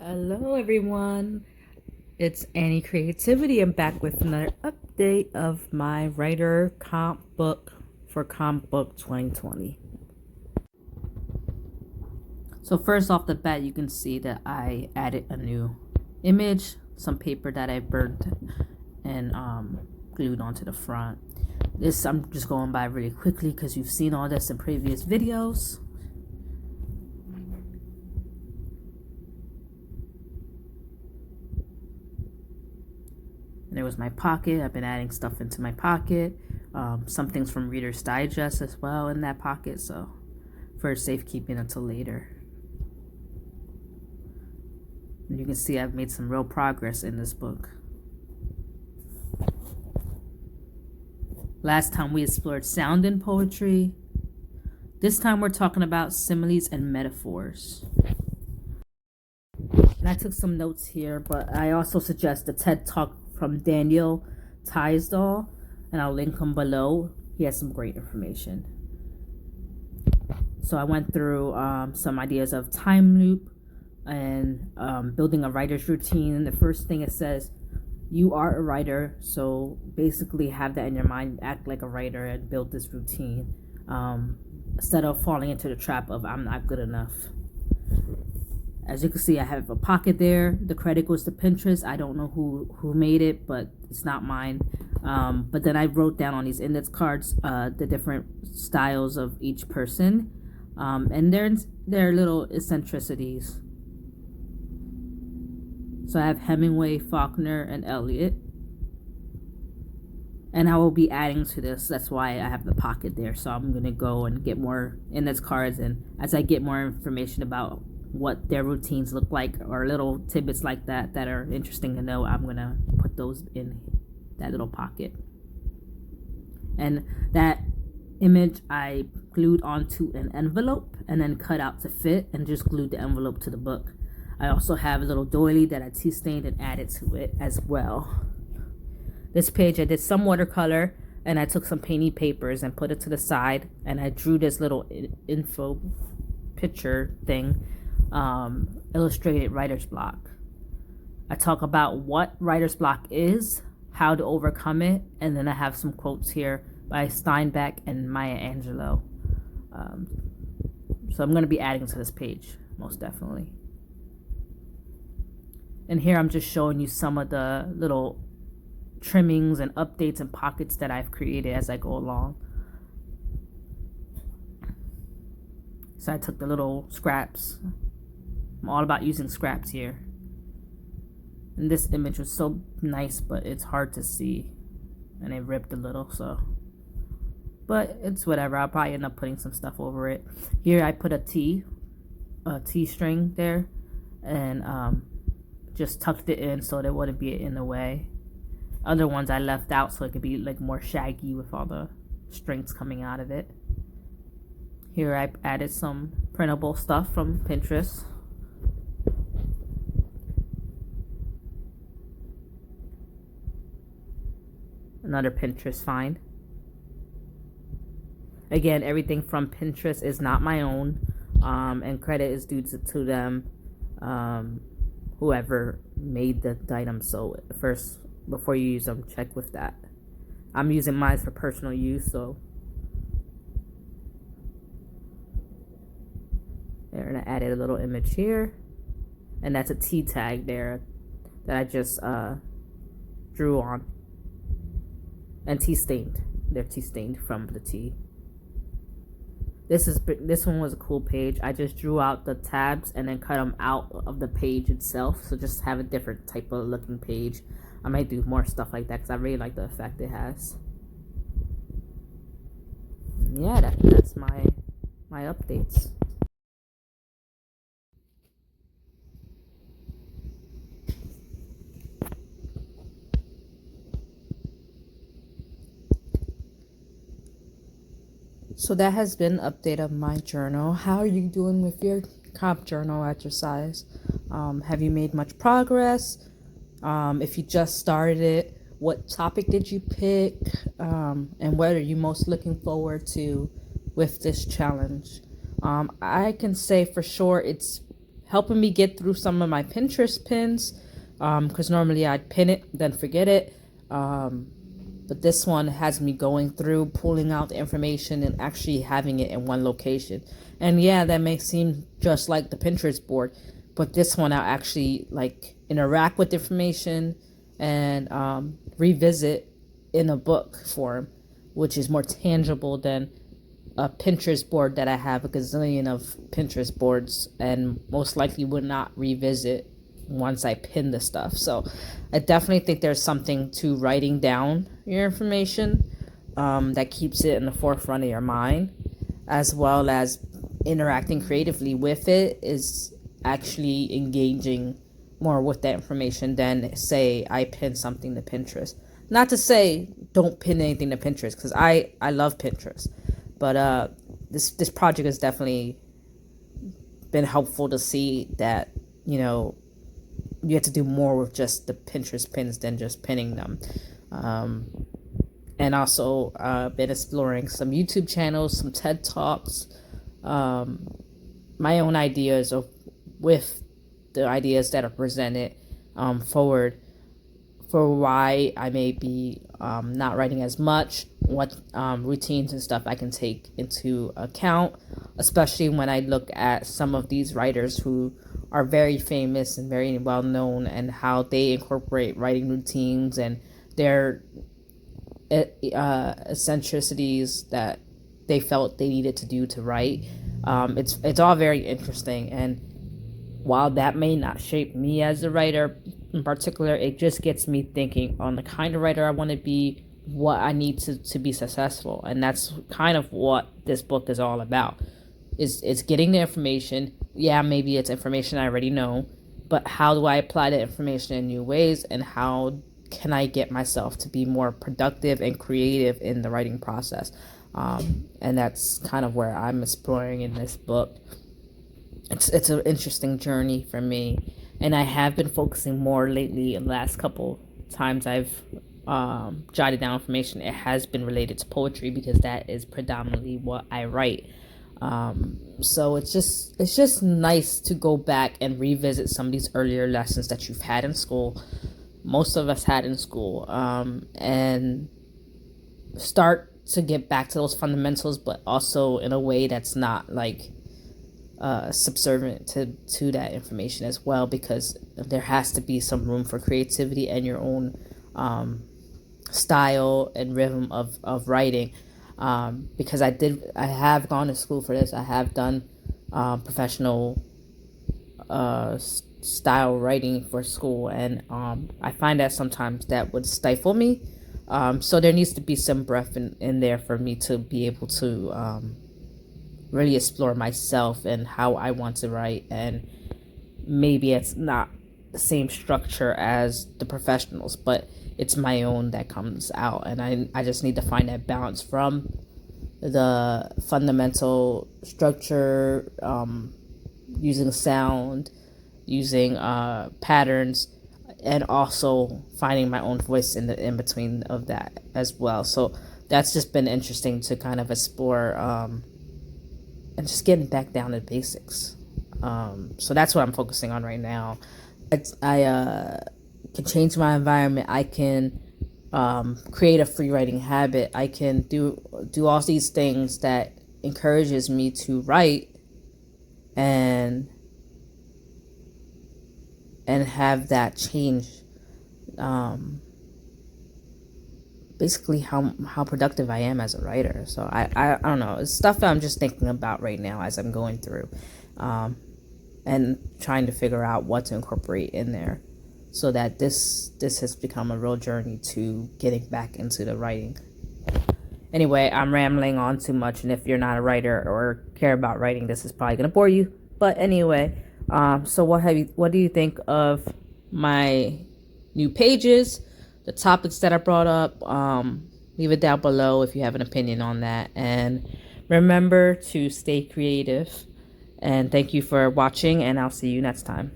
Hello everyone, it's Annie Creativity. I'm back with another update of my writer comp book for Compbook 2020. So first off the bat, you can see that I added a new image, some paper that I burnt and glued onto the front. This I'm just going by really quickly because you've seen all this in previous videos. There was my pocket. I've been adding stuff into my pocket. Some things from Reader's Digest as well in that pocket, so for safekeeping until later. And you can see I've made some real progress in this book. Last time we explored sound in poetry. This time we're talking about similes and metaphors. And I took some notes here, but I also suggest the TED Talk from Daniel Tisdall, and I'll link him below. He has some great information. So I went through some ideas of time loop and building a writer's routine. The first thing it says, you are a writer, so basically have that in your mind, act like a writer and build this routine instead of falling into the trap of I'm not good enough. As you can see, I have a pocket there. The credit goes to Pinterest. I don't know who made it, but it's not mine. But then I wrote down on these index cards the different styles of each person and their little eccentricities. So I have Hemingway, Faulkner, and Eliot. And I will be adding to this. That's why I have the pocket there. So I'm going to go and get more index cards. And as I get more information about what their routines look like or little tidbits like that are interesting to know, I'm gonna put those in that little pocket. And that image I glued onto an envelope and then cut out to fit and just glued the envelope to the book. I also have a little doily that I tea stained and added to it as well. This page I did some watercolor and I took some painty papers and put it to the side, and I drew this little info picture thing, illustrated writer's block. I talk about what writer's block is, how to overcome it, and then I have some quotes here by Steinbeck and Maya Angelou. So I'm going to be adding to this page, most definitely. And here I'm just showing you some of the little trimmings and updates and pockets that I've created as I go along. So I took the little scraps. I'm all about using scraps here. And this image was so nice, but it's hard to see. And it ripped a little, so. But it's whatever. I'll probably end up putting some stuff over it. Here I put a T string there. And just tucked it in so there wouldn't be in the way. Other ones I left out so it could be like more shaggy with all the strings coming out of it. Here I added some printable stuff from Pinterest. Another Pinterest find. Again, everything from Pinterest is not my own, and credit is due to them, whoever made the item. So first, before you use them, check with that. I'm using mine for personal use, so there. And I added a little image here, and that's a T tag there that I just drew on. And tea stained. They're tea stained from the tea. This one was a cool page. I just drew out the tabs and then cut them out of the page itself. So just have a different type of looking page. I might do more stuff like that because I really like the effect it has. Yeah, that's my updates. So that has been an update of my journal. How are you doing with your comp journal exercise? Have you made much progress? If you just started it, what topic did you pick? And what are you most looking forward to with this challenge? I can say for sure it's helping me get through some of my Pinterest pins, because normally I'd pin it, then forget it. But this one has me going through, pulling out the information and actually having it in one location. And yeah, that may seem just like the Pinterest board, but this one I actually like interact with information and revisit in a book form, which is more tangible than a Pinterest board that I have a gazillion of Pinterest boards and most likely would not revisit once I pin the stuff. So I definitely think there's something to writing down your information that keeps it in the forefront of your mind, as well as interacting creatively with it is actually engaging more with that information than say I pin something to Pinterest. Not to say don't pin anything to Pinterest, because I love Pinterest, but this project has definitely been helpful to see that, you know, you have to do more with just the Pinterest pins than just pinning them. And also been exploring some YouTube channels, some TED Talks, my own ideas of with the ideas that are presented forward for why I may be not writing as much, what routines and stuff I can take into account, especially when I look at some of these writers who are very famous and very well known, and how they incorporate writing routines and their eccentricities that they felt they needed to do to write. It's all very interesting, and while that may not shape me as a writer in particular, it just gets me thinking on the kind of writer I want to be, what I need to be successful. And that's kind of what this book is all about. It's getting the information. Yeah, maybe it's information I already know, but how do I apply that information in new ways, and how can I get myself to be more productive and creative in the writing process? And that's kind of where I'm exploring in this book. It's an interesting journey for me, and I have been focusing more lately. In the last couple times I've jotted down information, it has been related to poetry, because that is predominantly what I write. So it's just nice to go back and revisit some of these earlier lessons that you've had in school, most of us had in school, and start to get back to those fundamentals, but also in a way that's not like subservient to that information as well, because there has to be some room for creativity and your own style and rhythm of writing. Because I have gone to school for this. I have done professional style writing for school, and I find that sometimes that would stifle me. So there needs to be some breath in there for me to be able to really explore myself and how I want to write. And maybe it's not the same structure as the professionals, but it's my own that comes out, and I just need to find that balance from the fundamental structure, using sound, using patterns, and also finding my own voice in between of that as well. So that's just been interesting to kind of explore, and just getting back down to basics. So that's what I'm focusing on right now. I can change my environment. I can create a free writing habit. I can do all these things that encourages me to write and have that change basically how productive I am as a writer. So I don't know, it's stuff that I'm just thinking about right now as I'm going through and trying to figure out what to incorporate in there, so that this has become a real journey to getting back into the writing. Anyway, I'm rambling on too much, and if you're not a writer or care about writing, this is probably gonna bore you. But anyway, so what do you think of my new pages, the topics that I brought up? Leave it down below if you have an opinion on that, and remember to stay creative. And thank you for watching, and I'll see you next time.